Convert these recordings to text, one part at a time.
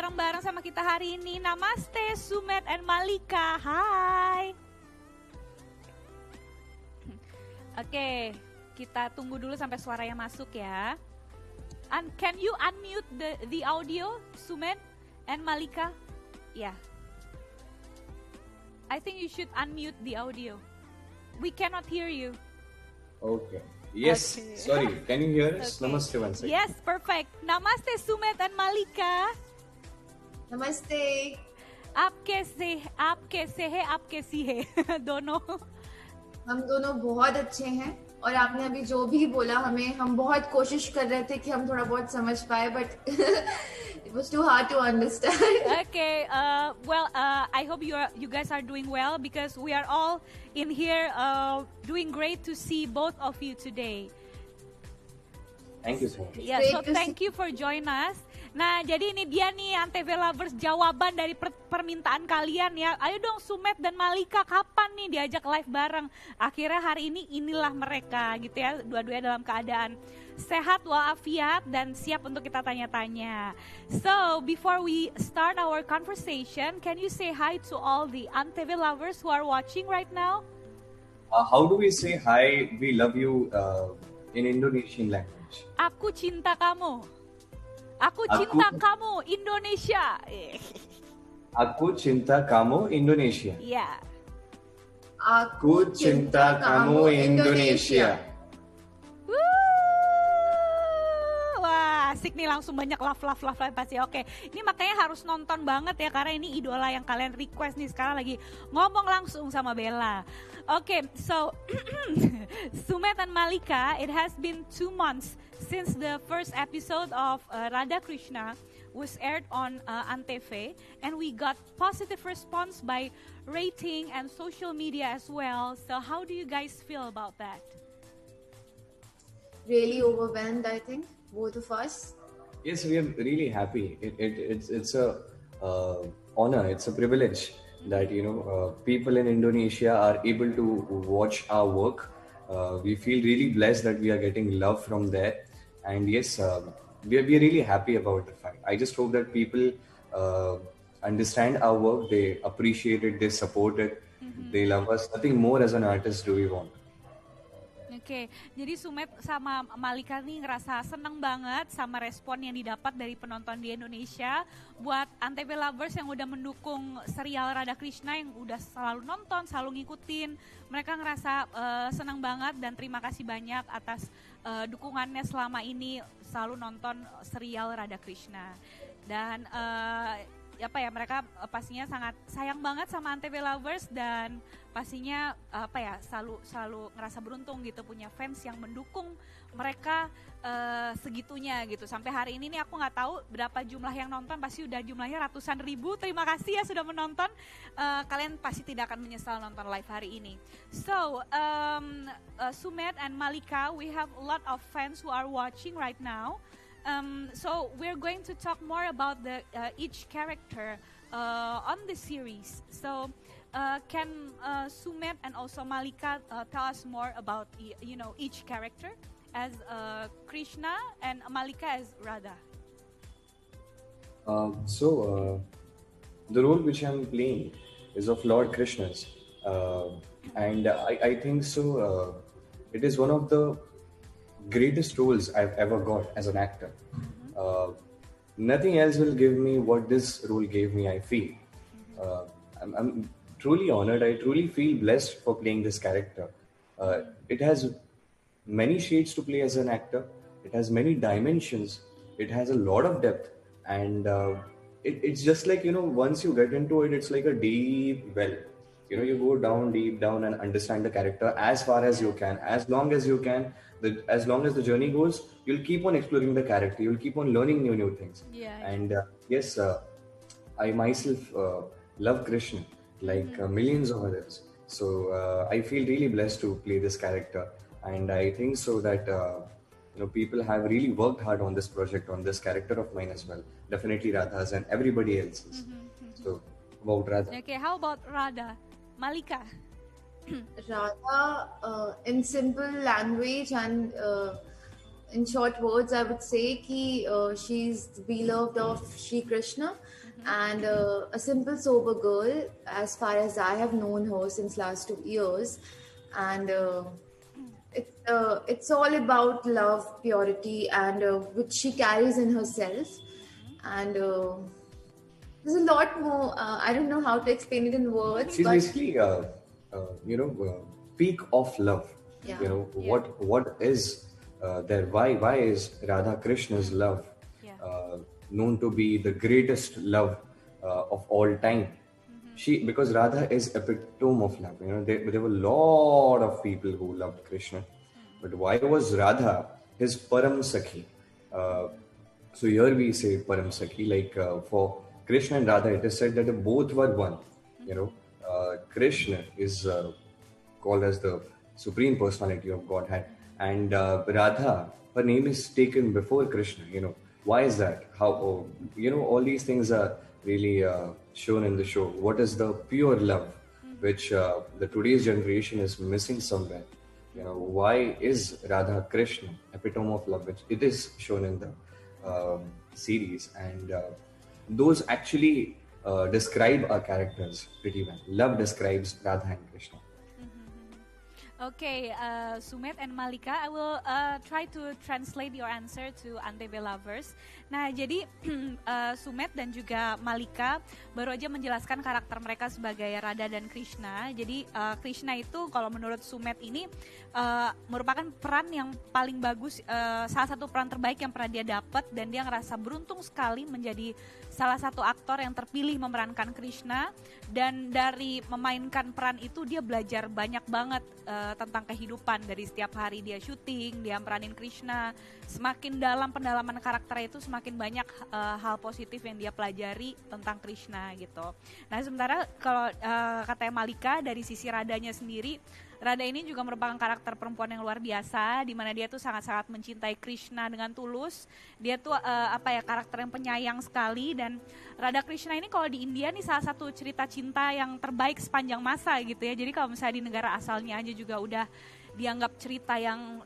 bareng-bareng sama kita hari ini. Namaste Sumet and Malika. Hai. Oke, kita tunggu dulu sampai suaranya masuk ya. Can you unmute the audio, Sumet and Malika? Yeah. I think you should unmute the audio. We cannot hear you. Okay. Yes. Okay. Sorry. Can you hear us? Okay. Namaste one second. Yes, perfect. Namaste Sumet and Malika. Namaste. आप कैसे हैं दोनों? हम दोनों बहुत अच्छे हैं और आपने अभी जो भी बोला हम बहुत कोशिश कर रहे थे कि हम थोड़ा बहुत समझ पाए, but it was too hard to understand. Okay, I hope you guys are doing well because we are all in here doing great to see both of you today. Thank you so much. Yeah, so thank you for joining us. Nah, jadi ini dia nih Antv Lovers jawaban dari permintaan kalian ya. Ayo dong Sumet dan Malika, kapan nih diajak live bareng? Akhirnya hari ini inilah mereka gitu ya, dua-duanya dalam keadaan sehat walafiat dan siap untuk kita tanya-tanya. So, before we start our conversation, can you say hi to all the Antv Lovers who are watching right now? How do we say hi, we love you in Indonesian language? Aku cinta kamu. Aku cinta kamu Indonesia. Aku cinta kamu Indonesia. Ya. Aku cinta kamu Indonesia. Wah, asik nih, langsung banyak love pasti. Oke, ini makanya harus nonton banget ya karena ini idola yang kalian request nih, sekarang lagi ngomong langsung sama Bella. Okay, so Sumet and Malika, it has been 2 months since the first episode of Radha Krishna was aired on Antv, and we got positive response by rating and social media as well. So how do you guys feel about that? Really overwhelmed, I think, both of us. Yes, we are really happy. It's a honor, it's a privilege that people in Indonesia are able to watch our work. We feel really blessed that we are getting love from there, and yes, we are really happy about the fact. I just hope that people understand our work, they appreciate it, they support it, they love us. Nothing more as an artist do we want. Oke, jadi Sumet sama Malika nih ngerasa seneng banget sama respon yang didapat dari penonton di Indonesia. Buat Antv Lovers yang udah mendukung serial Radha Krishna, yang udah selalu nonton, selalu ngikutin, mereka ngerasa seneng banget dan terima kasih banyak atas dukungannya selama ini selalu nonton serial Radha Krishna. Dan mereka pastinya sangat sayang banget sama Antv Lovers dan pastinya selalu ngerasa beruntung gitu punya fans yang mendukung mereka segitunya gitu. Sampai hari ini nih aku nggak tahu berapa jumlah yang nonton, pasti udah jumlahnya ratusan ribu. Terima kasih ya sudah menonton. Kalian pasti tidak akan menyesal nonton live hari ini. So Sumet and Malika, we have a lot of fans who are watching right now. So we're going to talk more about the each character on the series. So can Sumet and also Malika tell us more about each character as Krishna and Malika as Radha? The role which I'm playing is of Lord Krishna's, and I think so. It is one of the greatest roles I've ever got as an actor. Nothing else will give me what this role gave me, I feel. I'm truly honored. I truly feel blessed for playing this character. It has many shades to play as an actor. It has many dimensions. It has a lot of depth. And it's just like, once you get into it, it's like a deep well. You go down, deep down and understand the character as far as you can. As long as you can, as long as the journey goes, you'll keep on exploring the character. You'll keep on learning new things. Yeah. And yes, I myself love Krishna like millions of others. So I feel really blessed to play this character. And I think so that people have really worked hard on this project, on this character of mine as well. Definitely Radha's and everybody else's. So about Radha. Okay, how about Radha? Malika? Radha, in simple language and in short words, I would say ki she's the beloved of Shri Krishna, and a simple sober girl as far as I have known her since last 2 years, and it's all about love, purity, and which she carries in herself, and there's a lot more. I don't know how to explain it in words, She's but basically, peak of love. Yeah. You know what is there? Why is Radha Krishna's love Yeah. known to be the greatest love of all time? Because Radha is epitome of love. You know, there were a lot of people who loved Krishna, but why was Radha his Param Sakhi? So here we say Param Sakhi, like for Krishna and Radha, it is said that they both were one. You know, Krishna is called as the supreme personality of Godhead, and Radha, her name is taken before Krishna. You know, why is that? How? All these things are really shown in the show. What is the pure love, which the today's generation is missing somewhere? You know, why is Radha Krishna epitome of love? Which it is shown in the series, and those actually describe our characters pretty well. Love describes Radha and Krishna. Okay, Sumet and Malika, I will try to translate your answer to Antv lovers. Nah, jadi Sumet dan juga Malika baru aja menjelaskan karakter mereka sebagai Radha dan Krishna. Jadi Krishna itu kalau menurut Sumet ini merupakan peran yang paling bagus, salah satu peran terbaik yang pernah dia dapat, dan dia ngerasa beruntung sekali menjadi salah satu aktor yang terpilih memerankan Krishna. Dan dari memainkan peran itu dia belajar banyak banget tentang kehidupan. Dari setiap hari dia syuting, dia meranin Krishna, semakin dalam pendalaman karakter itu semakin banyak hal positif yang dia pelajari tentang Krishna gitu. Nah, sementara kalau katanya Malika dari sisi Radhanya sendiri, Radha ini juga merupakan karakter perempuan yang luar biasa, di mana dia tuh sangat-sangat mencintai Krishna dengan tulus. Dia tuh karakter yang penyayang sekali, dan Radha Krishna ini kalau di India nih salah satu cerita cinta yang terbaik sepanjang masa gitu ya. Jadi kalau misalnya di negara asalnya aja juga udah dianggap cerita yang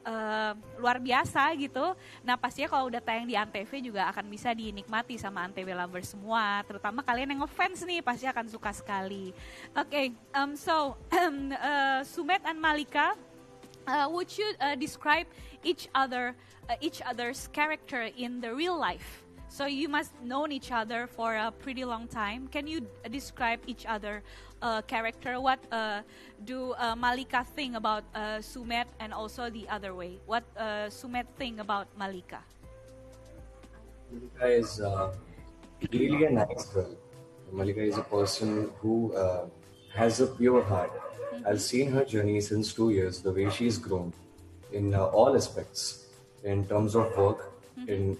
luar biasa gitu. Nah, pastinya kalau udah tayang di Antv juga akan bisa dinikmati sama Antv lovers semua, terutama kalian yang ngefans nih pasti akan suka sekali. Okay, so Sumet and Malika, would you describe each other's character in the real life? So you must known each other for a pretty long time. Can you describe each other character? What do Malika think about Sumet, and also the other way? What Sumet think about Malika? Malika is really a nice girl. Malika is a person who has a pure heart. I've seen her journey since 2 years, the way she's grown in all aspects, in terms of work, in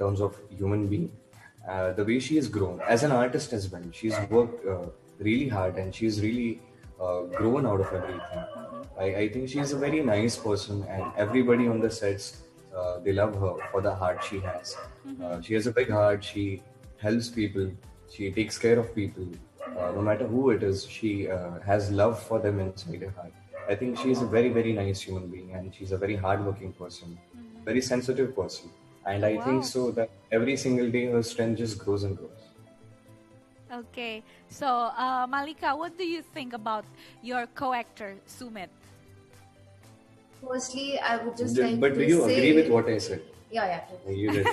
terms of human being, the way she has grown as an artist as well. She's worked really hard, and she's really grown out of everything. I think she's a very nice person, and everybody on the sets, they love her for the heart she has. She has a big heart. She helps people. She takes care of people. No matter who it is, she has love for them inside her heart. I think she's a very, very nice human being, and she's a very hardworking person, very sensitive person. And I think so that every single day her strength just grows and grows. Okay, so Malika, what do you think about your co-actor Sumet? firstly, I would just But do you agree with what I said? Yeah. You did.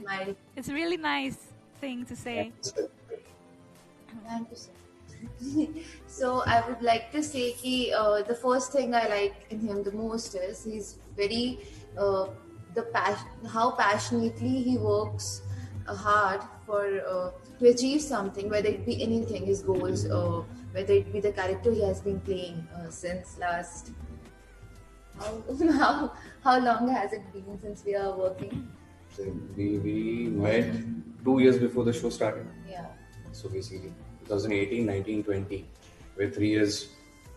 My It's a really nice thing to say. Thank you, sir. So I would like to say the first thing I like in him the most is he's very how passionately he works hard for to achieve something, whether it be anything, his goals, whether it be the character he has been playing since last. How long has it been since we are working? So we met 2 years before the show started. Yeah, So basically, 2018, 19, 20. We're 3 years.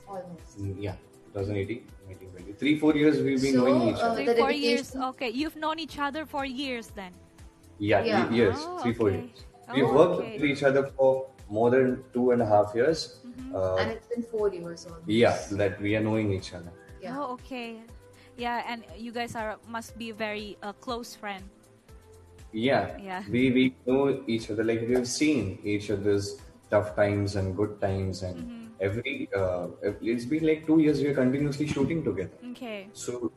almost. Yeah, 2018, 19, 20. 3-4 years we've been knowing each other. 3-4 years. dedication- Okay, you've known each other for years then. Yeah, Yeah. years, Oh, 3-4 okay. years. We've worked Okay. with each other for more than 2.5 years. And it's been 4 years almost. Yeah, that we are knowing each other. Yeah. Oh, okay. Yeah, and you guys must be very close friend. Yeah, Yeah. we know each other. Like we've seen each other's tough times and good times, and it's been like 2 years we are continuously shooting together. Okay. So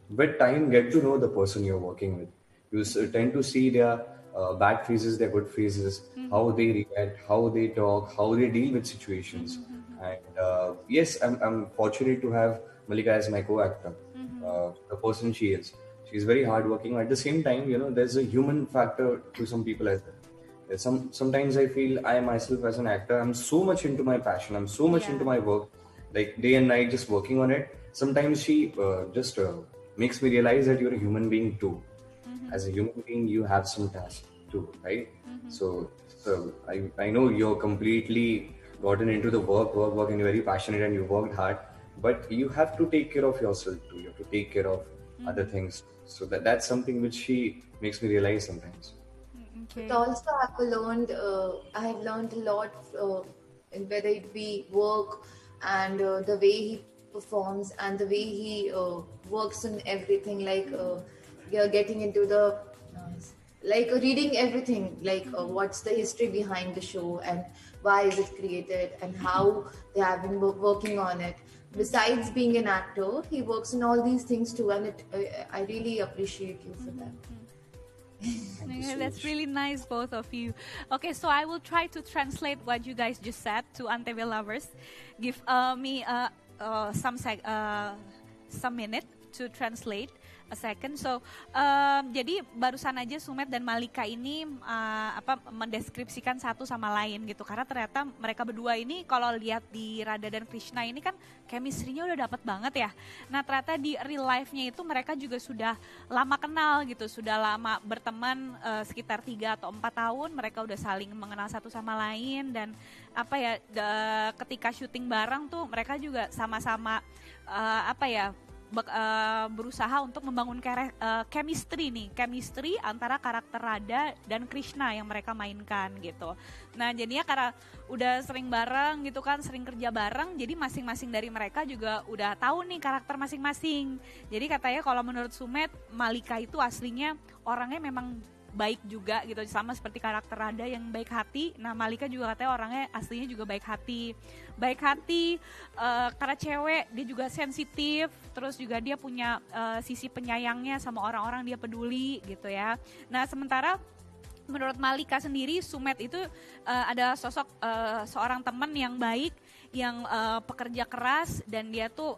with time, get to know the person you're working with. You tend to see their bad phases, their good phases, how they react, how they talk, how they deal with situations. And yes, I'm fortunate to have Malika as my co-actor. The person she is. She's very hardworking. At the same time, there's a human factor to some people as well. Sometimes I feel I myself as an actor, I'm so much into my passion. I'm so much Yeah. into my work, like day and night, just working on it. Sometimes she just makes me realize that you're a human being too. As a human being, you have some tasks too, right? So I know you're completely gotten into the work, and you're very passionate and you worked hard, but you have to take care of yourself too. You have to take care of other things. So that's something which she makes me realize sometimes. Okay. But also, I have learned a lot, in whether it be work and the way he performs and the way he works on everything. Like you're getting into the like reading everything, like what's the history behind the show and why is it created and how they have been working on it. Besides being an actor, he works on all these things too, and I really appreciate you for that. Thank you Yeah, so that's much. really nice, both of you. Okay, so I will try to translate what you guys just said to Antv lovers. Give me some minute to translate. A second. So, jadi barusan aja Sumet dan Malika ini mendeskripsikan satu sama lain gitu. Karena ternyata mereka berdua ini kalau lihat di Radha dan Krishna ini kan chemistry-nya udah dapet banget ya. Nah ternyata di real life-nya itu mereka juga sudah lama kenal gitu. Sudah lama berteman, sekitar 3 atau 4 tahun. Mereka udah saling mengenal satu sama lain. Dan ketika syuting bareng tuh mereka juga sama-sama berusaha untuk membangun chemistry antara karakter Radha dan Krishna yang mereka mainkan gitu. Nah jadinya karena udah sering bareng gitu kan, sering kerja bareng, jadi masing-masing dari mereka juga udah tahu nih karakter masing-masing. Jadi katanya kalau menurut Sumet, Malika itu aslinya orangnya memang baik juga gitu, sama seperti karakter Radha yang baik hati. Nah Malika juga katanya orangnya aslinya juga baik hati karena cewek, dia juga sensitif, terus juga dia punya sisi penyayangnya sama orang-orang, dia peduli gitu ya. Nah sementara menurut Malika sendiri, Sumet itu adalah sosok seorang teman yang baik, yang pekerja keras, dan dia tuh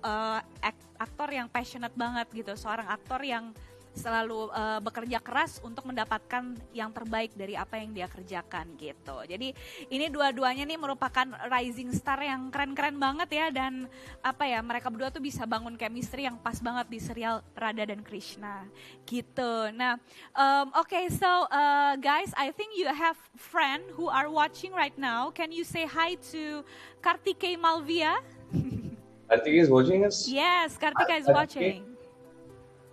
aktor yang passionate banget gitu, seorang aktor yang selalu bekerja keras untuk mendapatkan yang terbaik dari apa yang dia kerjakan gitu. Jadi ini dua-duanya nih merupakan rising star yang keren-keren banget ya, dan mereka berdua tuh bisa bangun chemistry yang pas banget di serial Radha dan Krishna gitu. Nah, okay, so guys, I think you have friend who are watching right now. Can you say hi to Kartikeya Malviya? Kartik is watching us? Yes, Kartika is Kartik? watching.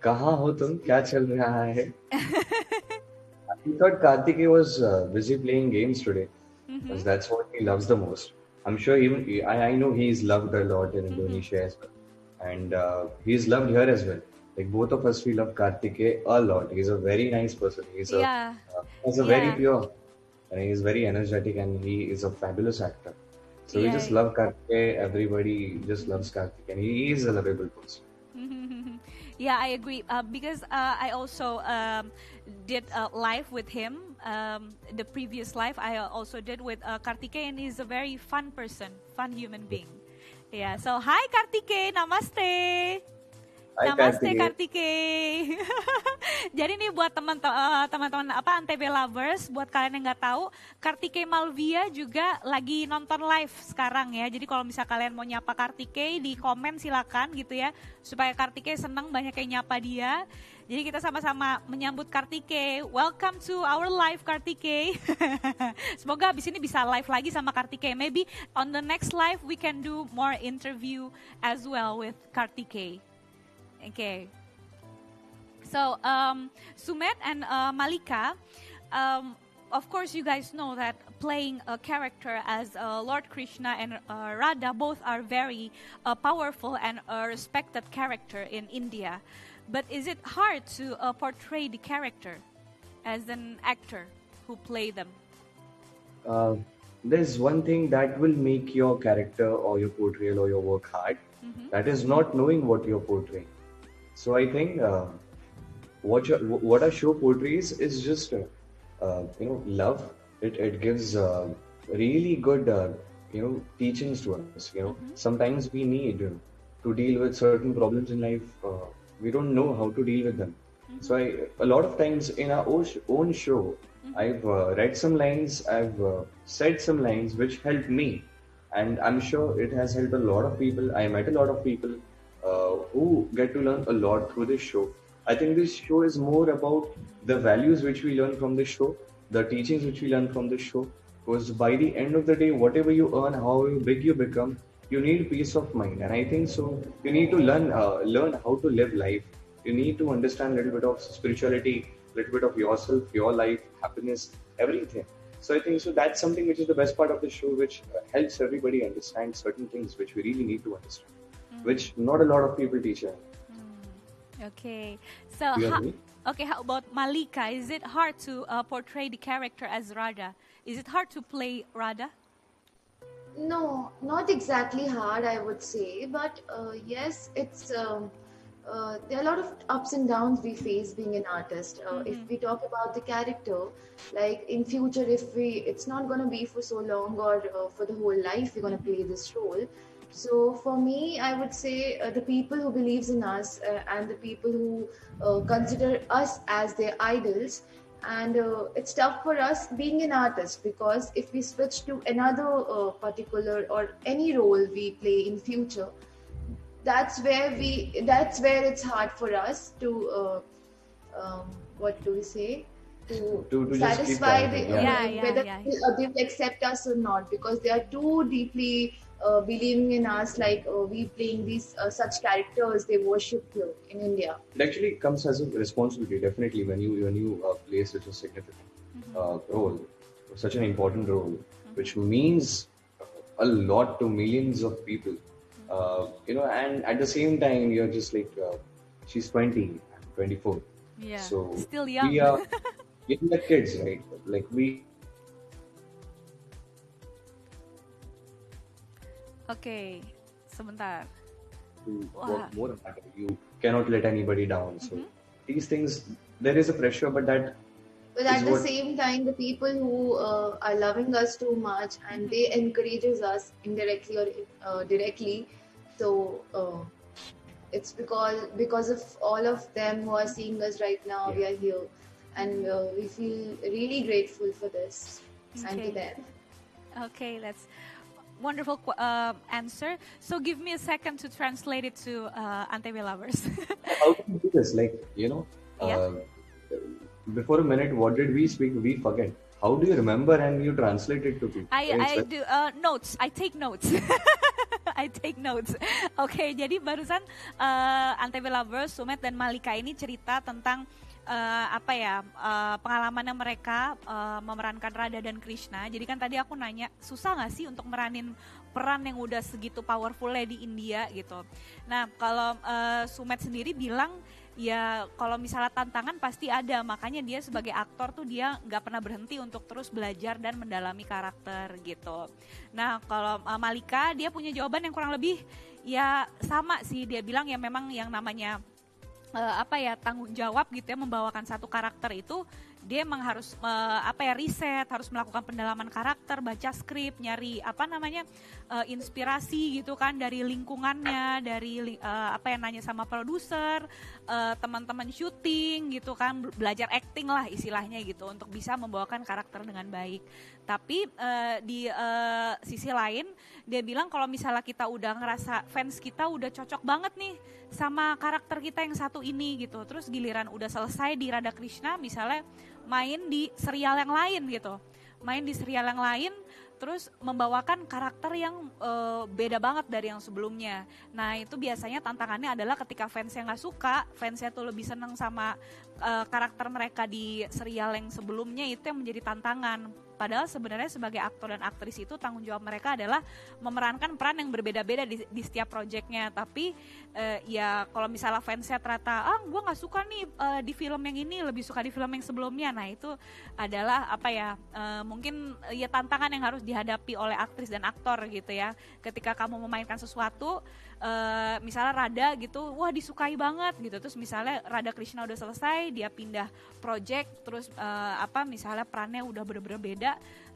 कहाँ हो तुम क्या चल रहा है I thought Kartik was busy playing games today because that's what he loves the most. I'm sure I know he's loved a lot in Indonesia as well, and he's loved here as well. Like both of us, we love Kartik a lot. He's a very nice person. He's very pure, and he's very energetic, and he is a fabulous actor. So we just love Kartik. Everybody just loves Kartik, and he is a lovable person. Yeah, I agree. Because I also did live with him. The previous live I also did with Kartikeya, and he's a very fun person, fun human being. Yeah. So hi Kartikeya, namaste. Hi, Namaste Kartikeya. Jadi nih buat teman-teman Antv lovers, buat kalian yang nggak tahu, Kartikeya Malviya juga lagi nonton live sekarang ya. Jadi kalau misal kalian mau nyapa Kartikeya, di komen silakan gitu ya, supaya Kartikeya senang banyak yang nyapa dia. Jadi kita sama-sama menyambut Kartikeya. Welcome to our live Kartikeya. Semoga abis ini bisa live lagi sama Kartikeya. Maybe on the next live we can do more interview as well with Kartikeya. Okay. So Sumet and Malika, of course, you guys know that playing a character as Lord Krishna and Radha both are very powerful and respected character in India. But is it hard to portray the character as an actor who play them? There's one thing that will make your character or your portrayal or your work hard. That is not knowing what you're portraying. So I think what a show portrays is just love. It gives really good teachings to us. Sometimes we need to deal with certain problems in life. We don't know how to deal with them. So a lot of times in our own show, I've read some lines, I've said some lines which helped me, and I'm sure it has helped a lot of people. I met a lot of people who get to learn a lot through this show. I think this show is more about the values which we learn from this show, the teachings which we learn from this show. Because by the end of the day, whatever you earn, however big you become, you need peace of mind. And I think so. You need to learn how to live life. You need to understand a little bit of spirituality, a little bit of yourself, your life, happiness, everything. So I think so. That's something which is the best part of the show, which helps everybody understand certain things which we really need to understand, which not a lot of people teach us. Okay, so how about Malika? Is it hard to portray the character as Radha? Is it hard to play Radha? No, not exactly hard, I would say, but yes, it's there are a lot of ups and downs we face being an artist. If we talk about the character, like in future, it's not going to be for so long or for the whole life we're going to play this role. So for me, I would say the people who believes in us and the people who consider us as their idols, and it's tough for us being an artist, because if we switch to another particular or any role we play in future, that's where it's hard for us to what do we say, to satisfy whether they will accept us or not, because they are too deeply believing in us, like we playing these such characters they worship here in India. It actually comes as a responsibility, definitely, when you play such a significant role, such an important role, which means a lot to millions of people. And at the same time, you're just like, she's 20, 24. Yeah, so still young. We are the kids, right? Like we. Okay, sebentar. Work more than that. You cannot let anybody down. So these things, there is a pressure, but that. But at the same time, the people who are loving us too much and they encourages us indirectly or directly. So it's because of all of them who are seeing us right now, we are here, and we feel really grateful for this and to them. Okay, that's wonderful answer. So give me a second to translate it to Antv lovers. How do you do this? Like, before a minute, what did we speak? We forget. How do you remember and you translate it to people? I do notes. I take notes. I take notes. Oke, jadi barusan Antv lovers, Sumet dan Malika ini cerita tentang pengalamannya mereka memerankan Radha dan Krishna. Jadi kan tadi aku nanya, susah nggak sih untuk meranin peran yang udah segitu powerfulnya di India gitu. Nah kalau Sumet sendiri bilang, ya kalau misalnya tantangan pasti ada, makanya dia sebagai aktor tuh dia nggak pernah berhenti untuk terus belajar dan mendalami karakter gitu. Nah kalau Malika, dia punya jawaban yang kurang lebih ya sama sih. Dia bilang ya memang yang namanya tanggung jawab gitu ya, membawakan satu karakter itu dia emang harus riset, harus melakukan pendalaman karakter, baca skrip, nyari inspirasi gitu kan dari lingkungannya, dari nanya sama produser, teman-teman syuting gitu kan, belajar acting lah istilahnya gitu untuk bisa membawakan karakter dengan baik. Tapi di sisi lain dia bilang kalau misalnya kita udah ngerasa fans kita udah cocok banget nih sama karakter kita yang satu ini gitu, terus giliran udah selesai di Radha Krishna misalnya main di serial yang lain gitu, main di serial yang lain terus membawakan karakter yang beda banget dari yang sebelumnya. Nah itu biasanya tantangannya adalah ketika fansnya nggak suka, fansnya tuh lebih seneng sama karakter mereka di serial yang sebelumnya, itu yang menjadi tantangan. Padahal sebenarnya sebagai aktor dan aktris itu tanggung jawab mereka adalah memerankan peran yang berbeda-beda di setiap proyeknya. Tapi ya kalau misalnya fansnya ternyata gue nggak suka nih di film yang ini, lebih suka di film yang sebelumnya. Nah itu adalah apa ya, mungkin ya tantangan yang harus dihadapi oleh aktris dan aktor gitu ya. Ketika kamu memainkan sesuatu, misalnya Radha gitu, wah disukai banget gitu. Terus misalnya Radha Krishna udah selesai, dia pindah project, terus misalnya perannya udah bener-bener beda.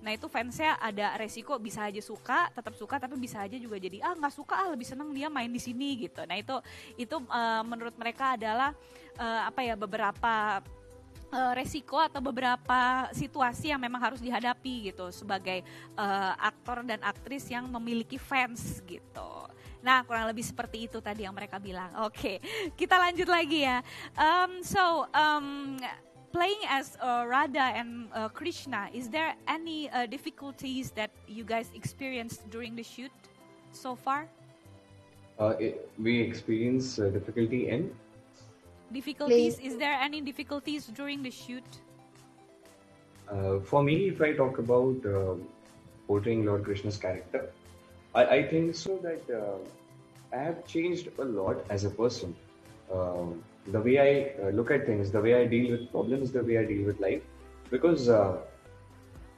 Nah itu fansnya ada resiko bisa aja suka, tetap suka, tapi bisa aja juga jadi nggak suka, lebih seneng dia main di sini gitu. Nah itu menurut mereka adalah beberapa resiko atau beberapa situasi yang memang harus dihadapi gitu sebagai aktor dan aktris yang memiliki fans gitu. Nah kurang lebih seperti itu tadi yang mereka bilang. Oke, kita lanjut lagi ya. Playing as Radha and Krishna, is there any difficulties that you guys experienced during the shoot so far? We experience difficulty in difficulties. Is there any difficulties during the shoot? For me, if I talk about portraying Lord Krishna's character, I think so that I have changed a lot as a person. The way I look at things, the way I deal with problems, the way I deal with life, because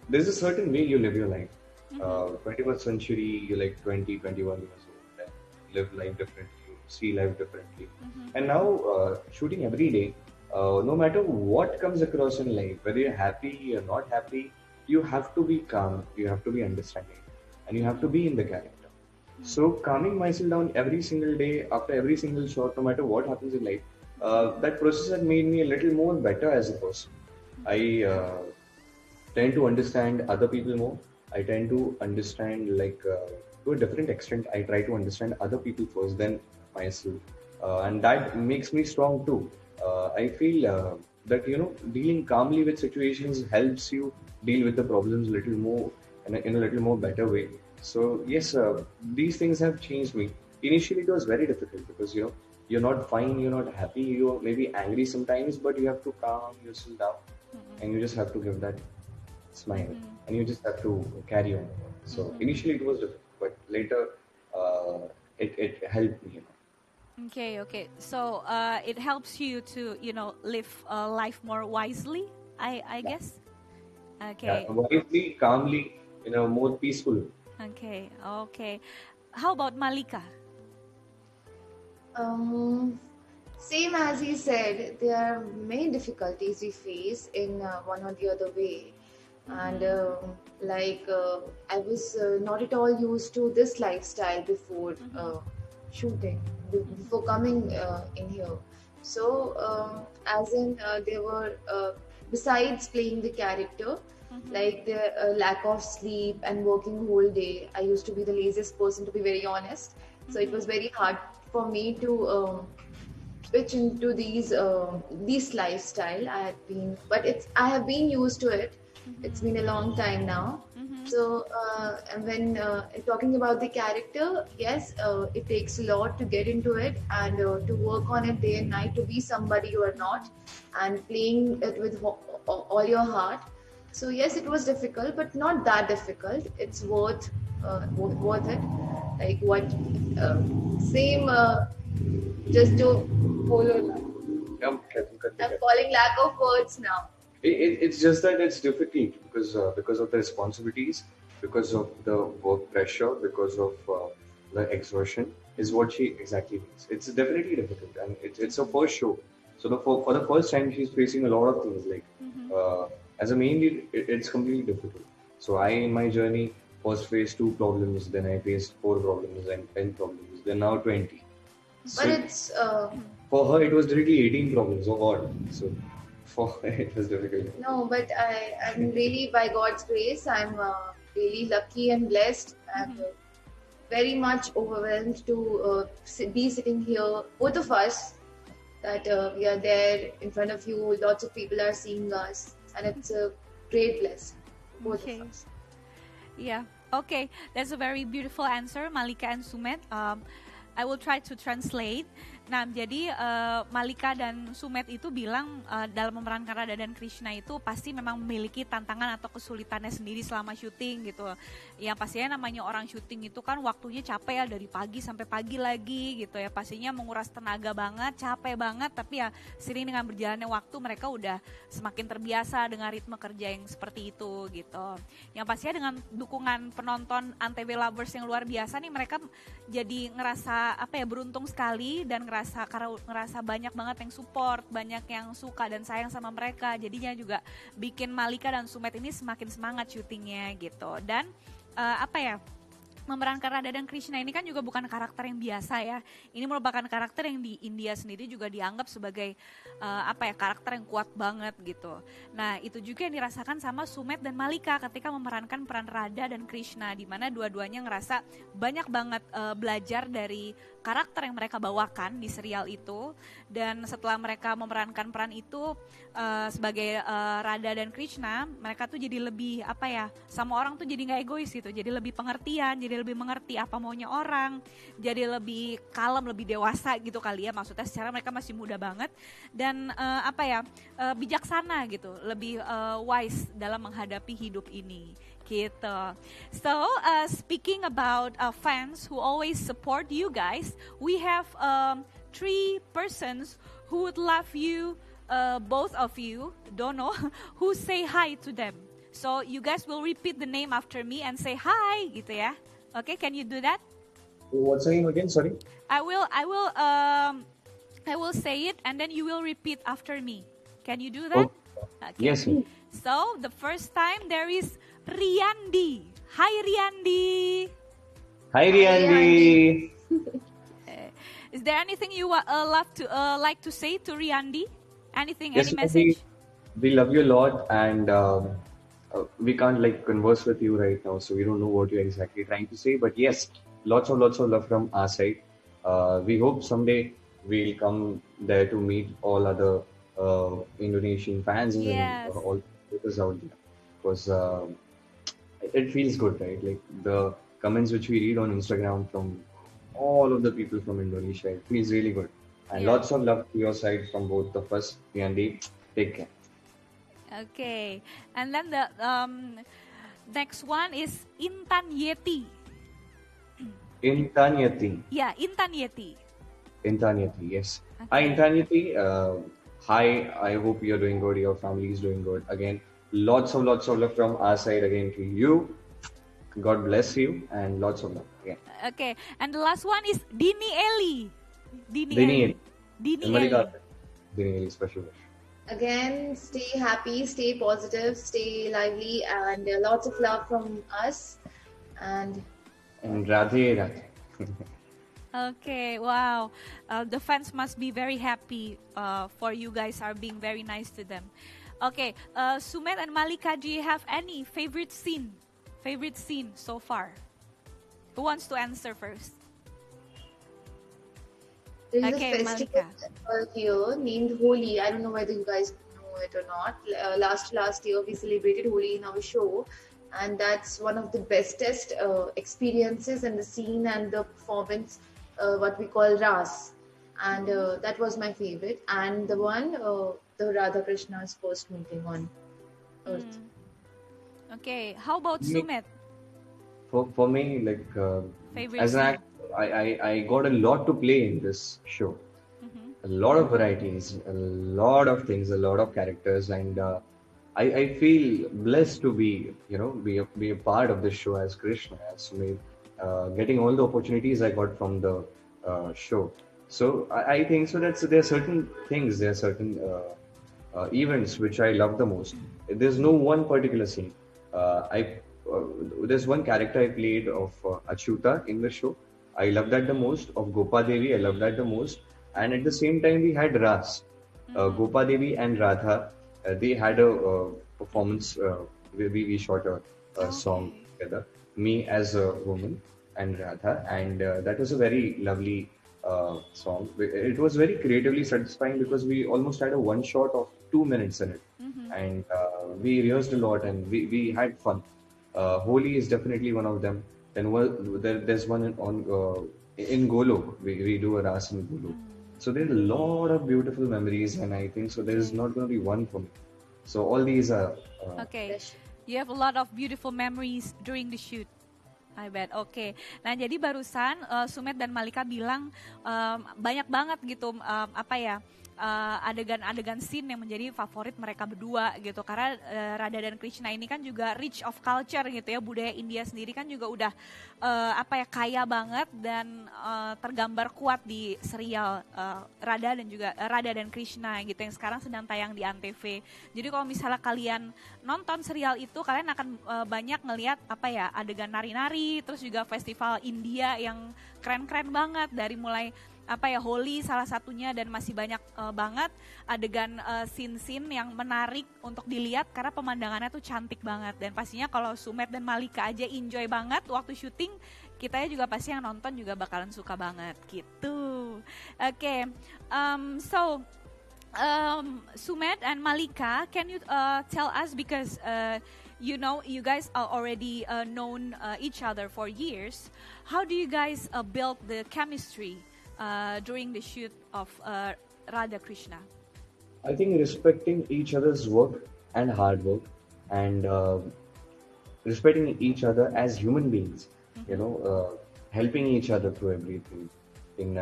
there's a certain way you live your life. 21st century, you're like 20, 21 years old, and live life differently, you see life differently. And now, shooting every day, no matter what comes across in life, whether you're happy or not happy, you have to be calm, you have to be understanding, and you have to be in the character. So calming myself down every single day, after every single shot, no matter what happens in life, that process has made me a little more better as a person. I tend to understand other people more. I tend to understand to a different extent. I try to understand other people first, then myself, and that makes me strong too. I feel that dealing calmly with situations helps you deal with the problems a little more in a little more better way. So yes, these things have changed me. Initially, it was very difficult because you're not fine, you're not happy, you're maybe angry sometimes, but you have to calm yourself down, and you just have to give that smile, and you just have to carry on. So initially it was difficult, but later it helped me. Okay. So it helps you to live life more wisely, I guess. Okay. Yeah, wisely, calmly, more peaceful. Okay. How about Malika? Same as he said, there are many difficulties we face in one or the other way. And I was not at all used to this lifestyle before shooting, before coming in here. So, there were, besides playing the character, like the lack of sleep and working whole day. I used to be the laziest person, to be very honest. So it was very hard for me to switch into these lifestyle. I have been used to it. It's been a long time now. So and when talking about the character, yes, it takes a lot to get into it and to work on it day and night, to be somebody you are not, and playing it with all your heart. So yes, it was difficult, but not that difficult. It's worth it. Like what same just to follow. I'm falling lack of words now. It's just that it's difficult because of the responsibilities, because of the work pressure, because of the exertion, is what she exactly means. It's definitely difficult, and it's her first show. So for the first time, she's facing a lot of things. Like as a main lead, it's completely difficult. So I, in my journey, first faced 2 problems, then I faced 4 problems and 10 problems, then now 20. So But it's for her, it was directly 18 problems. Oh God! So for her, it was difficult. no, but I'm really, by God's grace, I'm really lucky and blessed. I'm very much overwhelmed to be sitting here, both of us, that we are there in front of you. Lots of people are seeing us, and it's a great blessing, both Okay. of us. Yeah. Okay, that's a very beautiful answer, Malika and Sumet. I will try to translate. Nah, jadi Malika dan Sumet itu bilang dalam memerankan Radha dan Krishna itu pasti memang memiliki tantangan atau kesulitannya sendiri selama syuting gitu. Yang pastinya namanya orang syuting itu kan waktunya capek ya, dari pagi sampai pagi lagi gitu ya. Pastinya menguras tenaga banget, capek banget, tapi ya sering dengan berjalannya waktu mereka udah semakin terbiasa dengan ritme kerja yang seperti itu gitu. Yang pastinya dengan dukungan penonton Antv Lovers yang luar biasa nih, mereka jadi ngerasa beruntung sekali dan ngerasa banyak banget yang support, banyak yang suka dan sayang sama mereka. Jadinya juga bikin Malika dan Sumet ini semakin semangat syutingnya gitu. Dan memerankan Radha dan Krishna ini kan juga bukan karakter yang biasa ya. Ini merupakan karakter yang di India sendiri juga dianggap sebagai karakter yang kuat banget gitu. Nah, itu juga yang dirasakan sama Sumet dan Malika ketika memerankan peran Radha dan Krishna, di mana dua-duanya ngerasa banyak banget belajar dari karakter yang mereka bawakan di serial itu. Dan setelah mereka memerankan peran itu sebagai Radha dan Krishna, mereka tuh jadi lebih sama orang tuh jadi nggak egois gitu, jadi lebih pengertian, jadi lebih mengerti apa maunya orang, jadi lebih kalem, lebih dewasa gitu kali ya, maksudnya secara mereka masih muda banget dan bijaksana gitu, lebih wise dalam menghadapi hidup ini gitu. So speaking about fans who always support you guys, we have 3 persons who would love you, both of you, don't know, who say hi to them. So you guys will repeat the name after me and say hi gitu ya. Okay, can you do that? What's the name again? Sorry. I will say it and then you will repeat after me. Can you do that? Okay. Yes. So the first time there is Riyandi. Hi Riyandi. Hi Riyandi. Is there anything you like to say to Riyandi? Anything? Yes, any message? We love you a lot, and we can't converse with you right now, so we don't know what you're exactly trying to say. But yes, lots of love from our side. We hope someday we'll come there to meet all other Indonesian fans and all people out there, because it feels good, right? Like the comments which we read on Instagram from all of the people from Indonesia, it feels really good. And lots of love to your side from both of us. Riyandi, take care. Okay, and then the next one is Intan Yeti. Intan Yeti. Yeah, Intan Yeti. Intan Yeti, yes. Okay. Hi, Intan Yeti. Hi, I hope you're doing good. Your family is doing good. Again, lots of love from our side again to you. God bless you and lots of love again. Okay, and the last one is Dini Eli. Dini Eli. Dini Eli, special wish. Again, stay happy, stay positive, stay lively, and lots of love from us. And Radhe Radhe. Okay, wow. The fans must be very happy for you guys are being very nice to them. Okay, Sumet and Malika, do you have any favorite scene so far? Who wants to answer first? There's Okay, a festival here named Holi. I don't know whether you guys know it or not. Last year we celebrated Holi in our show, and that's one of the bestest experiences, and the scene and the performance, what we call Ras, and that was my favorite. And the one, the Radha Krishna's first meeting on Earth. Okay, how about Sumet? For me, Favorite as an scene? actor, I got a lot to play in this show. A lot of varieties, a lot of things, a lot of characters, and I feel blessed to be a part of this show as Krishna, as Sumit, getting all the opportunities I got from the show. So I think so that there are certain things, there are certain events which I love the most. There's no one particular scene. There's one character I played of Achyuta in the show. I love that the most. Of Gopa Devi, I love that the most. And at the same time, we had Ras. Gopa Devi and Radha, they had a performance where we shot a song together. Me as a woman and Radha. And that was a very lovely song. It was very creatively satisfying because we almost had a one shot of 2 minutes in it. And we rehearsed a lot and we had fun. Holi is definitely one of them. Then there's one in Golok. We do a Ras in Golok. So there's a lot of beautiful memories, and I think so. There's not going to be one for me. So all these are. Okay, you have a lot of beautiful memories during the shoot. I bet. Oke. Nah, jadi barusan Sumet dan Malika bilang banyak banget gitu adegan-adegan scene yang menjadi favorit mereka berdua gitu. Karena Radha dan Krishna ini kan juga rich of culture gitu ya. Budaya India sendiri kan juga udah kaya banget dan tergambar kuat di serial Radha dan Krishna gitu yang sekarang sedang tayang di Antv. Jadi kalau misalnya kalian nonton serial itu, kalian akan banyak ngelihat adegan nari-nari, terus juga festival India yang keren-keren banget dari mulai Holi salah satunya, dan masih banyak banget adegan scene-scene yang menarik untuk dilihat karena pemandangannya tuh cantik banget. Dan pastinya kalau Sumet dan Malika aja enjoy banget waktu syuting, kita juga pasti yang nonton juga bakalan suka banget gitu. Oke, Sumet and Malika, can you tell us, because you know you guys are already known each other for years, how do you guys build the chemistry during the shoot of Radha Krishna? I think respecting each other's work and hard work, and respecting each other as human beings, helping each other through everything in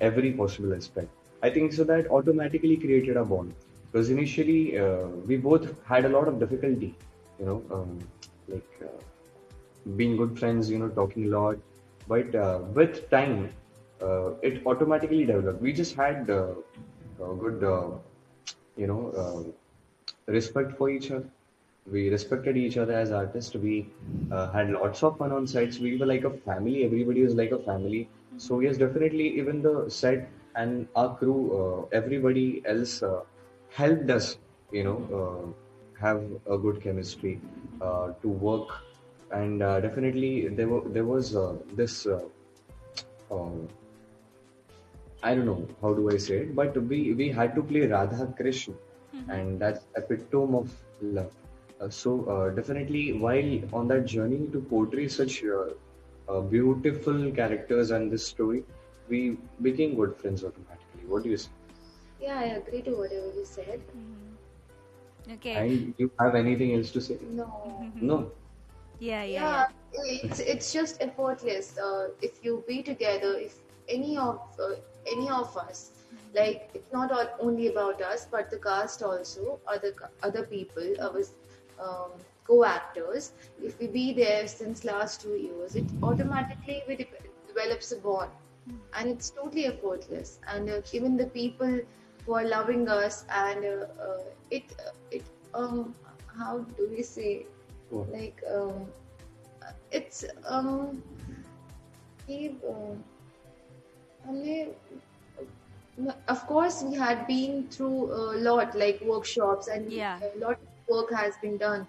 every possible aspect. I think so that automatically created a bond, because initially we both had a lot of difficulty, being good friends, talking a lot, but with time it automatically developed. We just had good, respect for each other. We respected each other as artists. We had lots of fun on sets. We were like a family. Everybody was like a family. So yes, definitely, even the set and our crew, everybody else helped us, have a good chemistry to work. And definitely, there was this. I don't know how do I say it, but we had to play Radha Krishna, and that's epitome of love. Definitely, while on that journey to portray such beautiful characters and this story, we became good friends automatically. What do you say? Yeah, I agree to whatever you said. Okay. And you have anything else to say? No. No. Yeah. It's just effortless. If you be together, if any of us, like, it's not only about us, but the cast also, other people, our co-actors, if we be there since last 2 years, it automatically develops a bond, and it's totally effortless. And even the people who are loving us, and how do we say, What? like, it's of course we had been through a lot, like workshops, and Yeah. a lot of work has been done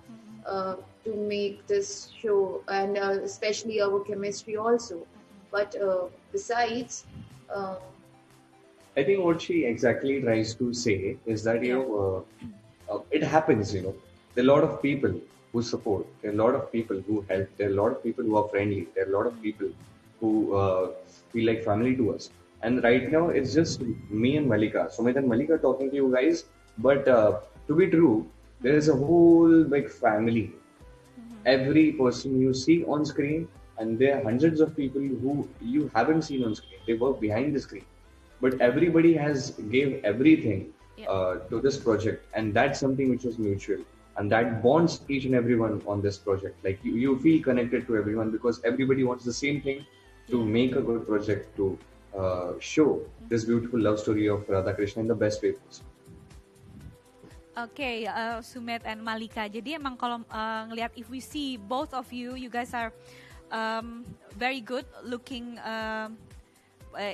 to make this show, and especially our chemistry also. But besides, I think what she exactly tries to say is that it happens. There are a lot of people who support. There are a lot of people who help. There are a lot of people who are friendly. There are a lot of people who feel like family to us. And right now, it's just me and Malika. Sumit and Malika talking to you guys. But to be true, there is a whole big family. Every person you see on screen, and there are hundreds of people who you haven't seen on screen. They work behind the screen, but everybody has gave everything to this project, and that's something which was mutual, and that bonds each and everyone on this project. Like you feel connected to everyone because everybody wants the same thing, to make a good project, to show this beautiful love story of Radha Krishna in the best way possible. Okay, Sumet and Malika. Jadi emang kalau ngelihat, if we see both of you, you guys are very good looking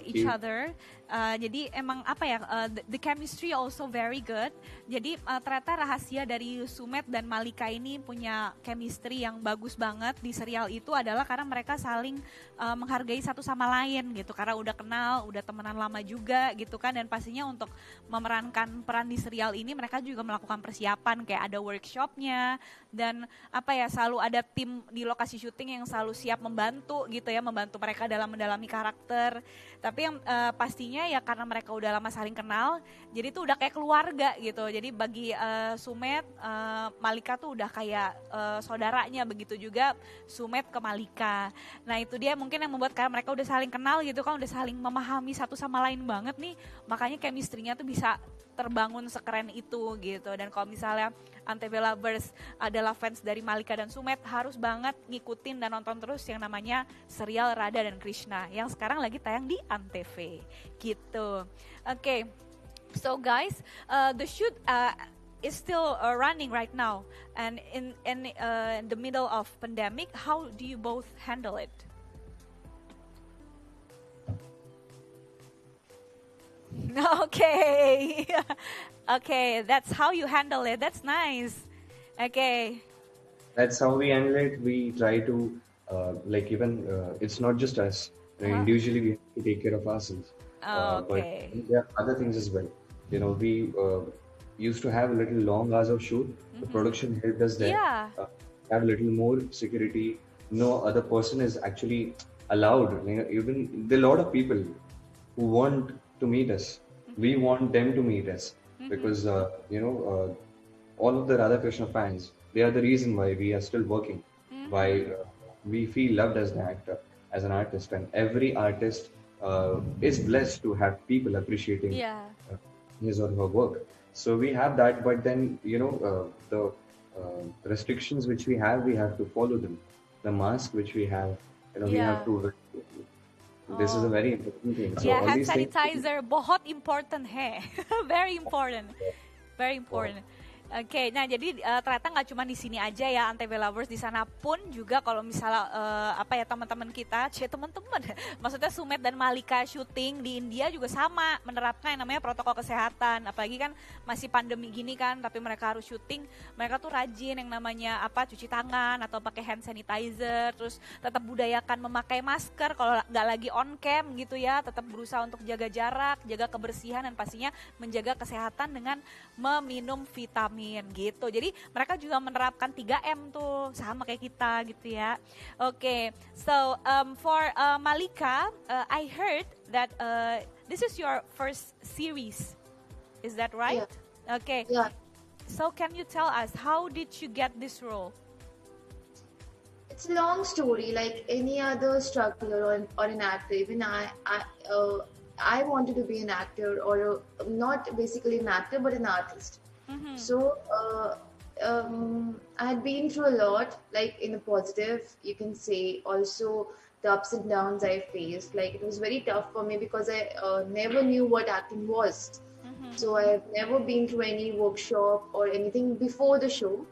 each other. Jadi emang apa ya, the chemistry also very good. Jadi ternyata rahasia dari Sumet dan Malika ini punya chemistry yang bagus banget di serial itu adalah karena mereka saling menghargai satu sama lain gitu. Karena udah kenal, udah temenan lama juga gitu kan. Dan pastinya untuk memerankan peran di serial ini mereka juga melakukan persiapan kayak ada workshopnya. Dan apa ya, selalu ada tim di lokasi syuting yang selalu siap membantu gitu ya, membantu mereka dalam mendalami karakter. Tapi yang pastinya ya karena mereka udah lama saling kenal, jadi tuh udah kayak keluarga gitu. Jadi bagi Sumet, Malika tuh udah kayak saudaranya, begitu juga Sumet ke Malika. Nah itu dia mungkin yang membuat karena mereka udah saling kenal gitu kan, udah saling memahami satu sama lain banget nih, makanya chemistry-nya tuh bisa terbangun sekeren itu gitu. Dan kalau misalnya Antv Lovers adalah fans dari Malika dan Sumet, harus banget ngikutin dan nonton terus yang namanya serial Radha dan Krishna yang sekarang lagi tayang di Antv gitu. Okay, so guys, the shoot is still running right now, and in the middle of pandemic, how do you both handle it? Okay. Okay, that's how you handle it. That's nice. Okay. That's how we handle it. We try to, it's not just us. Individually, we have to take care of ourselves. Okay. But there are other things as well. We used to have a little long hours of shoot. The production helped us there. Yeah. Have a little more security. No other person is actually allowed. Even there are a lot of people who want to meet us. We want them to meet us because all of the Radha Krishna fans, they are the reason why we are still working, why we feel loved as an actor, as an artist, and every artist is blessed to have people appreciating his or her work. So we have that, but then the restrictions which we have to follow them. The mask which we have, we have to. This is a very important thing. So all hand these sanitizer, बहुत important है, very important, very important. Oke, nah jadi ternyata nggak cuma di sini aja ya Antv Lovers, di sana pun juga kalau misalnya teman-teman kita, teman-teman, maksudnya Sumet dan Malika syuting di India juga sama menerapkan yang namanya protokol kesehatan. Apalagi kan masih pandemi gini kan, tapi mereka harus syuting, mereka tuh rajin yang namanya cuci tangan atau pakai hand sanitizer, terus tetap budayakan memakai masker kalau nggak lagi on cam gitu ya, tetap berusaha untuk jaga jarak, jaga kebersihan dan pastinya menjaga kesehatan dengan meminum vitamin gitu. Jadi mereka juga menerapkan 3M tuh, sama kayak kita gitu ya. Okay, so for Malika, I heard that this is your first series. Is that right? Yeah. Okay. Yeah. So can you tell us, how did you get this role? It's a long story, like any other struggler or an actor. Even I wanted to be an actor, or not basically an actor, but an artist. So I had been through a lot, like in a positive, you can say, also the ups and downs I faced. Like it was very tough for me because I never knew what acting was. So I have never been to any workshop or anything before the show,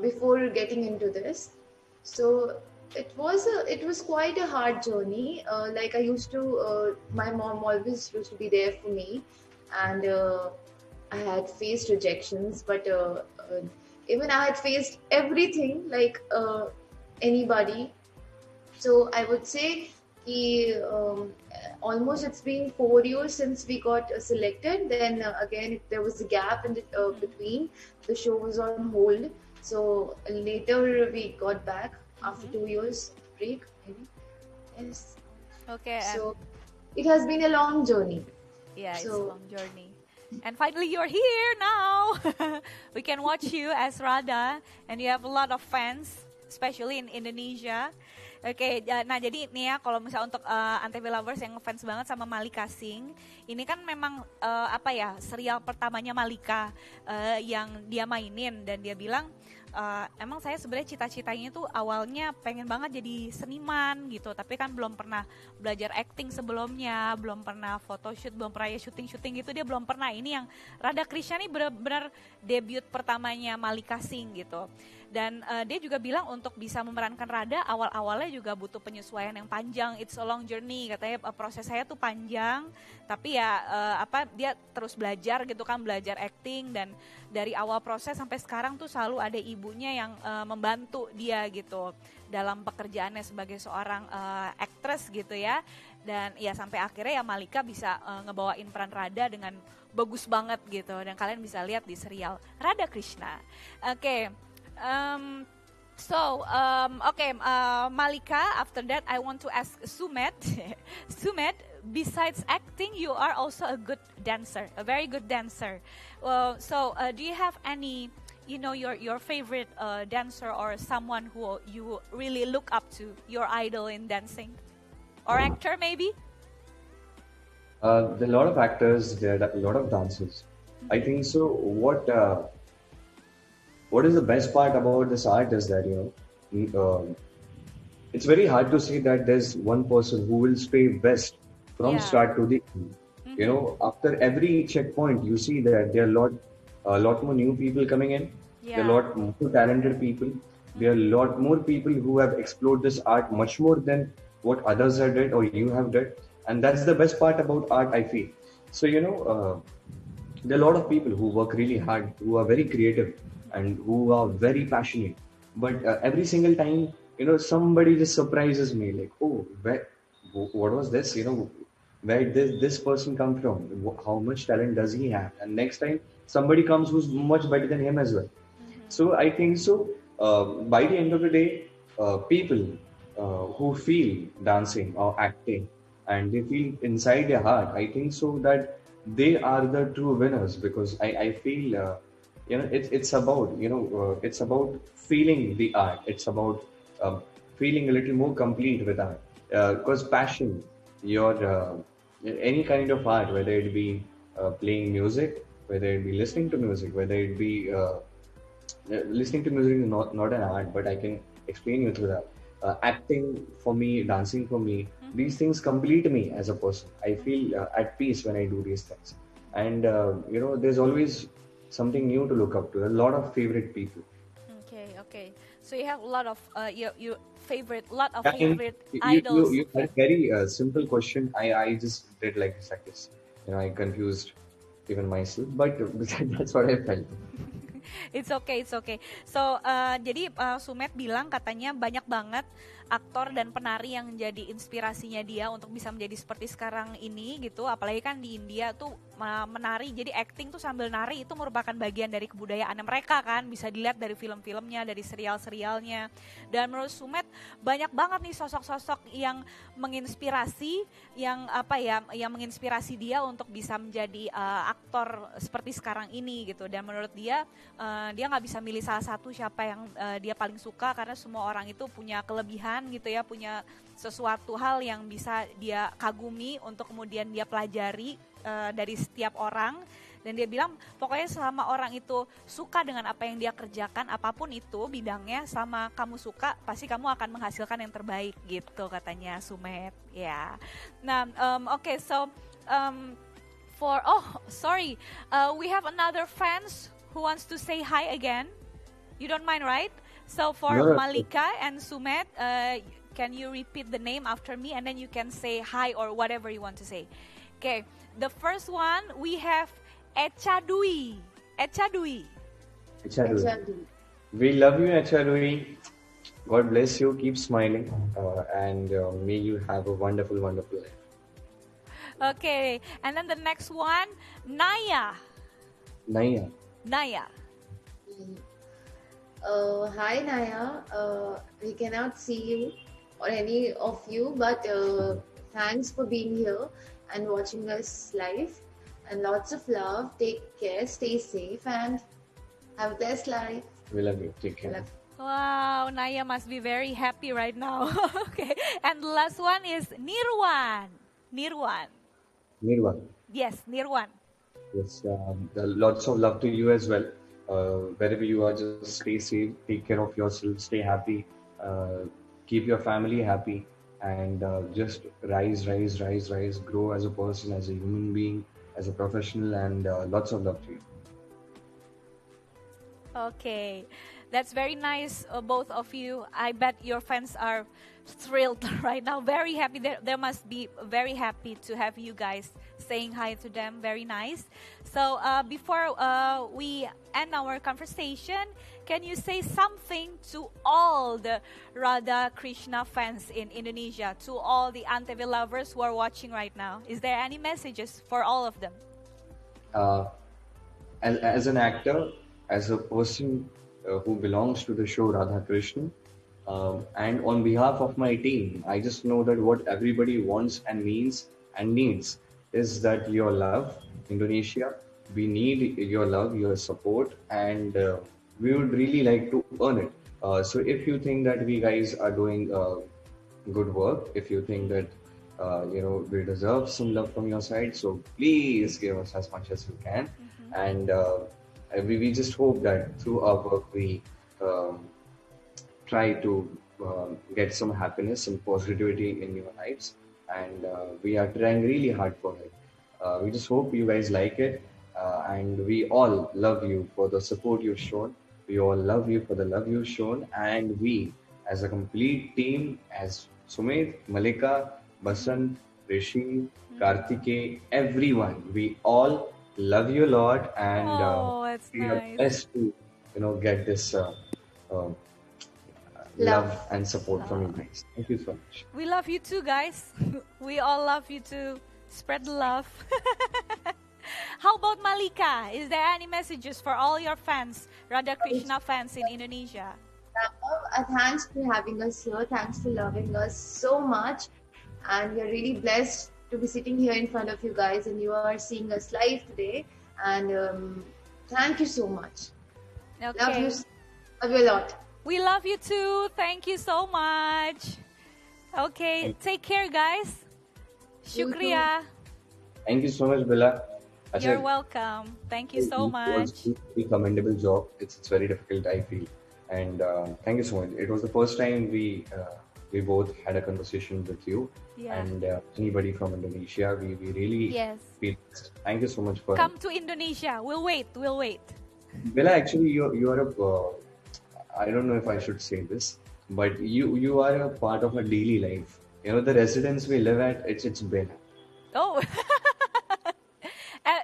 before getting into this. So it was quite a hard journey. Like I used to, my mom always used to be there for me, and I had faced rejections, but even I had faced everything like anybody. So I would say almost it's been 4 years since we got selected. Then again, there was a gap in between. The show was on hold. So later we got back after 2 years break, maybe. Yes. Okay. So it has been a long journey. Yeah, it's a long journey. And finally you're here now. We can watch you as Radha, and you have a lot of fans, especially in Indonesia. Oke, nah jadi nih ya, kalau misalnya untuk Antv Lovers yang ngefans banget sama Malika Singh, ini kan memang serial pertamanya Malika yang dia mainin, dan dia bilang emang saya sebenarnya cita-citanya tuh awalnya pengen banget jadi seniman gitu, tapi kan belum pernah belajar acting sebelumnya, belum pernah photoshoot, belum pernah syuting gitu, dia belum pernah. Ini yang Radha Krishna nih benar-benar debut pertamanya Malika Singh gitu. Dan dia juga bilang untuk bisa memerankan Radha awal-awalnya juga butuh penyesuaian yang panjang. It's a long journey, katanya proses saya tuh panjang, tapi ya dia terus belajar gitu kan, belajar acting, dan dari awal proses sampai sekarang tuh selalu ada ibunya yang membantu dia gitu dalam pekerjaannya sebagai seorang actress gitu ya. Dan ya sampai akhirnya ya Malika bisa ngebawain peran Radha dengan bagus banget gitu, dan kalian bisa lihat di serial Radha Krishna. Oke. Malika, after that I want to ask Sumet. Sumet, besides acting, you are also a good dancer, a very good dancer. Do you have any, your favorite dancer or someone who you really look up to, your idol in dancing? Or actor maybe? There are a lot of actors, there are a lot of dancers. I think so. What is the best part about this art is that, it's very hard to say that there's one person who will stay best from start to the end. After every checkpoint, you see that there are a lot more new people coming in. There are a lot more talented people. There are a lot more people who have explored this art much more than what others have did or you have did. And that's the best part about art, I feel. So, there are a lot of people who work really hard, who are very creative and who are very passionate. But every single time, somebody just surprises me like, oh, what was this? Where did this person come from? How much talent does he have? And next time, somebody comes who's much better than him as well. So I think so. By the end of the day, people who feel dancing or acting and they feel inside their heart, I think so that they are the true winners, because I feel it's about it's about feeling the art. It's about feeling a little more complete with art, because passion, any kind of art, whether it be playing music, whether it be listening to music, whether it be listening to music is not an art, but I can explain you through that. Acting for me, dancing for me, these things complete me as a person. I feel at peace when I do these things. And, there's always something new to look up to. A lot of favorite people. Okay. So you have a lot of your favorite You idols. had a very simple question. I just did like this, like this. I confused even myself, but that's what I felt. It's okay. So, jadi Sumet bilang katanya banyak banget aktor dan penari yang jadi inspirasinya dia untuk bisa menjadi seperti sekarang ini gitu. Apalagi kan di India tuh menari, jadi acting tuh sambil nari itu merupakan bagian dari kebudayaannya mereka kan. Bisa dilihat dari film-filmnya, dari serial-serialnya. Dan menurut Sumet banyak banget nih sosok-sosok yang menginspirasi, yang menginspirasi dia untuk bisa menjadi aktor seperti sekarang ini gitu. Dan menurut dia nggak bisa milih salah satu siapa yang dia paling suka, karena semua orang itu punya kelebihan gitu ya, punya sesuatu hal yang bisa dia kagumi untuk kemudian dia pelajari dari setiap orang. Dan dia bilang pokoknya selama orang itu suka dengan apa yang dia kerjakan, apapun itu bidangnya, selama kamu suka pasti kamu akan menghasilkan yang terbaik gitu katanya Sumet ya. Nah we have another fans who wants to say hi again. You don't mind, right? So for Malika and Sumet, can you repeat the name after me, and then you can say hi or whatever you want to say. Okay, the first one we have Echa Dwi. We love you, Echa Dwi. God bless you. Keep smiling, and may you have a wonderful, wonderful life. Okay, and then the next one, Naya. Hi Naya, we cannot see you or any of you, but thanks for being here and watching us live, and lots of love. Take care, stay safe, and have a blessed life. We love you. Take care. Wow, Naya must be very happy right now. Okay, and the last one is Nirwan. Yes, Nirwan. Yes, lots of love to you as well. Wherever you are, just stay safe, take care of yourself, stay happy, keep your family happy, and just rise, grow as a person, as a human being, as a professional, and lots of love to you. Okay, That's very nice, both of you. I bet your fans are thrilled right now, very happy. They must be very happy to have you guys saying hi to them. Very nice. So before we end our conversation, can you say something to all the Radha Krishna fans in Indonesia, to all the Antv lovers who are watching right now? Is there any messages for all of them? As an actor, as a person who belongs to the show Radha Krishna, and on behalf of my team, I just know that what everybody wants and means and needs is that your love, Indonesia. We need your love, your support, and we would really like to earn it. So if you think that we guys are doing good work, if you think that we deserve some love from your side, so please give us as much as you can. And we just hope that through our work we try to get some happiness, some positivity in your lives, and we are trying really hard for it. We just hope you guys like it, and we all love you for the support you've shown. We all love you for the love you've shown, and we, as a complete team, as Sumit, Malika, Basant, Rishi, Kartike, everyone, we all love you a lot, and That's we are nice. blessed to get this love and support from you guys. Thank you so much. We love you too, guys. We all love you too. Spread the love. How about Malika? Is there any messages for all your fans, Radha Krishna fans in Indonesia? Thanks for having us here. Thanks for loving us so much. And we're really blessed to be sitting here in front of you guys, and you are seeing us live today. And thank you so much. Okay. Love you a lot. We love you too. Thank you so much. Okay, take care, guys. Shukriya. Thank you so much, Bella. You're welcome. Thank you so much. It was a commendable job. It's very difficult, I feel. And thank you so much. It was the first time we both had a conversation with you. Yeah. And anybody from Indonesia, we really feel blessed. Thank you so much for Come to Indonesia. We'll wait. Bella, actually, you are a I don't know if I should say this, but you are a part of our daily life. You know, the residence we live at, it's Bella. Oh.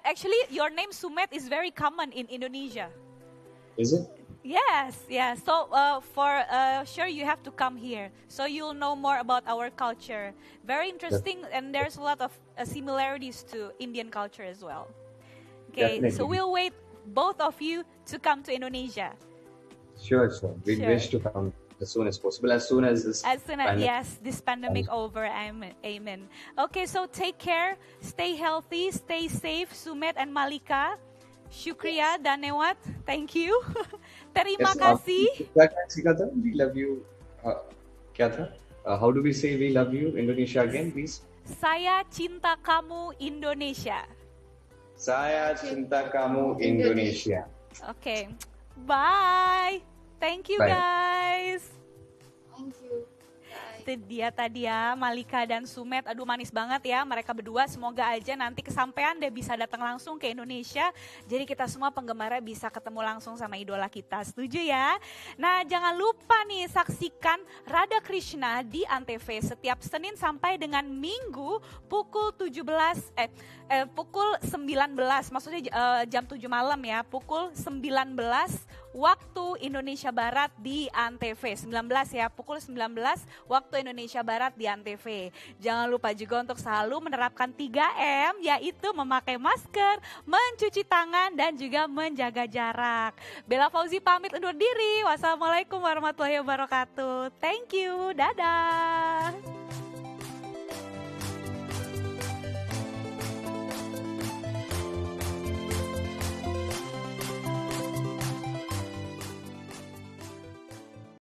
Actually, your name Sumet is very common in Indonesia. Is it? Yes. So for sure you have to come here, so you'll know more about our culture. Very interesting, and there's a lot of similarities to Indian culture as well. Okay, Definitely. so we'll wait both of you to come to Indonesia. Sure. We wish to come as soon as possible, as soon as this this pandemic over. Amen. Okay, so take care, stay healthy, stay safe, Sumet and Malika. Shukriya, Danewat. Thank you. Terima kasih. We love you. Kya tha? How do we say we love you? Indonesia again, please. Saya cinta kamu, Indonesia. Saya cinta kamu, Indonesia. Okay. Bye. Thank you, Bye. guys. Thank you. Itu dia tadi ya, Malika dan Sumet. Aduh, manis banget ya mereka berdua. Semoga aja nanti kesampaian deh bisa datang langsung ke Indonesia. Jadi kita semua penggemarnya bisa ketemu langsung sama idola kita. Setuju ya? Nah, jangan lupa nih saksikan Radha Krishna di Antv setiap Senin sampai dengan Minggu pukul 19, maksudnya jam 7 malam ya, pukul 19 waktu Indonesia Barat di Antv. 19 ya, pukul 19 waktu Indonesia Barat di Antv. Jangan lupa juga untuk selalu menerapkan 3M, yaitu memakai masker, mencuci tangan, dan juga menjaga jarak. Bella Fauzi pamit undur diri. Wassalamualaikum warahmatullahi wabarakatuh. Thank you. Dadah.